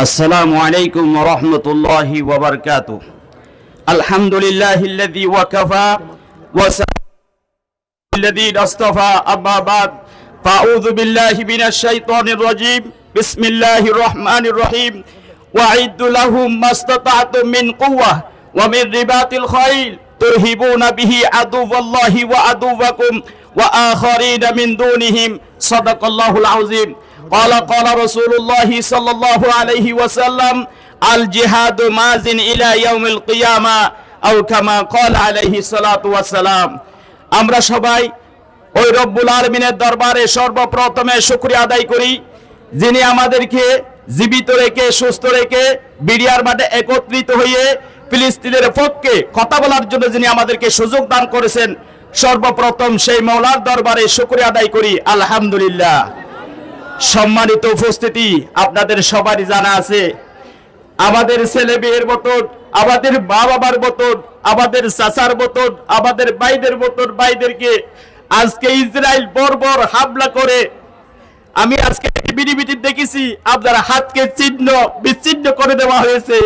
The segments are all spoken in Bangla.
السلام عليكم ورحمة الله وبركاته. الحمد لله الذي وكفى وسلام الذين اصطفى. أما بعد فأعوذ بالله من الشيطان الرجيم. بسم الله الرحمن الرحيم. وأعدوا لهم ما استطعتم من قوة ومن رباط الخيل ترهبون به عدو الله وعدوكم وآخرين من دونهم. صدق الله العظيم. قال رسول الله صلى الله عليه وسلم الجهاد مازن إلى يوم القيامة أو كما قال عليه الصلاة والسلام. আমরা সবাই ওই রব্বুল আলামিনের দরবারে সর্বপ্রথমে শুকরিয়া আদায় করি, যিনি আমাদেরকে জীবিত রেখে সুস্থ রেখে বিডিআর মাঠে একত্রিত হয়ে ফিলিস্তিনের পক্ষে কথা বলার জন্য যিনি আমাদেরকে সুযোগ দান করেছেন, সর্বপ্রথম সেই মওলার দরবারে শুকরিয়া আদায় করি আলহামদুলিল্লাহ। সম্মানিত উপস্থিতি, আপনাদের সবারই জানা আছে আমাদের ছেলে মেয়ের মতন, আমাদের মা বাবার মতন, আমাদের চাচার মতন, আমাদের ভাইদের মতন ভাইদেরকে আজকে ইসরায়েল বর্বর হামলা করে, আমি আজকে বিডিবিটি দেখেছি আপনার হাতকে ছিন্ন বিচ্ছিন্ন করে দেওয়া হয়েছে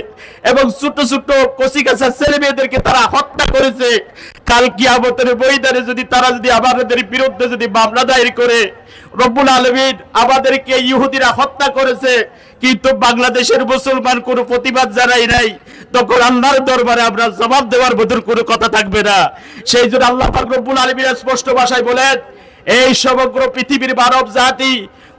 এবং ছোট ছোট কচিকাঁচা ছেলে মেয়েদেরকে তারা হত্যা করেছে। কাল কিয়ামতের ময়দানে যদি তারা আমাদের বিরুদ্ধে মামলা দায়ের করে, রব্বুল আলামিন আমাদেরকে ইহুদিরা হত্যা করেছে কিন্তু বাংলাদেশের মুসলমান কোনো প্রতিবাদ জানাই নাই, তখন আল্লাহর দরবারে আমরা জবাব দেওয়ার মতো কোনো কথা থাকবে না। সেই জন্য আল্লাহ পাক রব্বুল আলামিন স্পষ্ট ভাষায় বলেন, এই সমগ্র পৃথিবীর মানব জাতি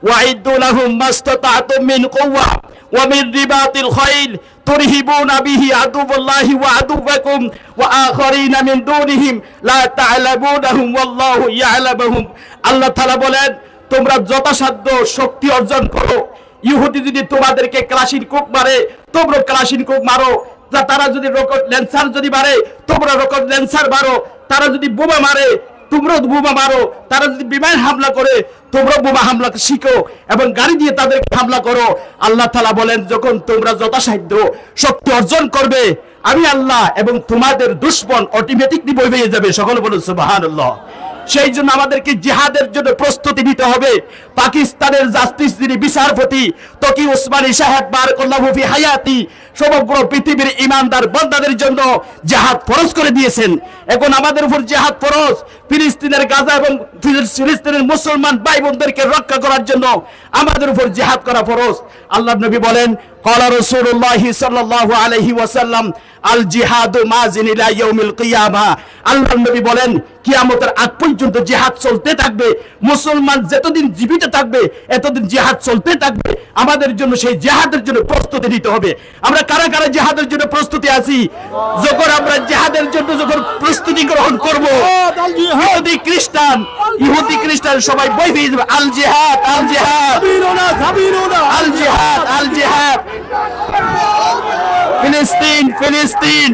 ওয়াইদু লাহুম মাস্তাতাতুম মিন কুওয়া ওয়া মিন রিবাতিল খাইল তুরহিবুনা বিহি আদুওয়াল্লাহি ওয়া আদুওয়াকুম ওয়া আখারিনা মিন দুনিহিম লা তা'লামুনাহুম ওয়াল্লাহু ইয়া'লামুহুম। আল্লাহ তাআলা বলেন, তোমরা যথাসাধ্য শক্তি অর্জন করো। ইহুদি যদি তোমাদেরকে ক্লাশিনকোভ মারে, তোমরা ক্লাশিনকোভ মারো। তারা যদি রকেট ল্যান্সার যদি মারে, তোমরা রকেট ল্যান্সার মারো। তারা যদি বোমা মারে, তোমরা বোমা মারো। তারা যদি বিমান হামলা করে, তোমরা বোমা হামলা শিখো এবং গাড়ি দিয়ে তাদেরকে হামলা করো। আল্লাহ তাআলা বলেন, যখন তোমরা যথাসাধ্য শক্তি অর্জন করবে, আমি আল্লাহ এবং তোমাদের দুশমন অটোমেটিকলি বই হয়ে যাবে। সকলে বলুন সুবহানাল্লাহ। সেই জন্য আমাদেরকে জিহাদের জন্য প্রস্তুতি নিতে হবে। পাকিস্তানের জাস্টিস যিনি বিচারপতি তকি ওসমানী সাহেব বারাকাল্লাহু ফি হায়াতি সমগ্র পৃথিবীর ইমানদার বান্দাদের জন্য জিহাদ ফরজ করে দিয়েছেন। এখন আমাদের উপর জিহাদ ফরজ। ফিলিস্তিনের গাজা এবং ফিলিস্তিনের মুসলমান ভাই বোনদেরকে রক্ষা করার জন্য আমাদের উপর জিহাদ করা ফরজ। আল্লাহর নবী বলেন, ক্বালা রাসূলুল্লাহি সাল্লাল্লাহু আলাইহি ওয়াসাল্লাম আল জিহাদু মাজিন ইলা ইয়াউমিল কিয়ামা। আল্লাহর নবী বলেন, কিয়ামতের আগ পর্যন্ত জিহাদ চলতে থাকবে। মুসলমান যতদিন জীবিত থাকবে এতদিন জিহাদ চলতে থাকবে। আমাদের জন্য সেই জিহাদের জন্য প্রস্তুতি নিতে হবে। আমরা কারা কারা জিহাদের জন্য প্রস্তুতি আছি? যখন আমরা জিহাদের জন্য যখন প্রস্তুতি গ্রহণ করব, ইহুদি খ্রিস্টান সবাই বই পেয়ে যাবে, আল জিহাদ আল জিহাদ আল জিহাদ আল জিহাদ, ফিলিস্তিন ফিলিস্তিন।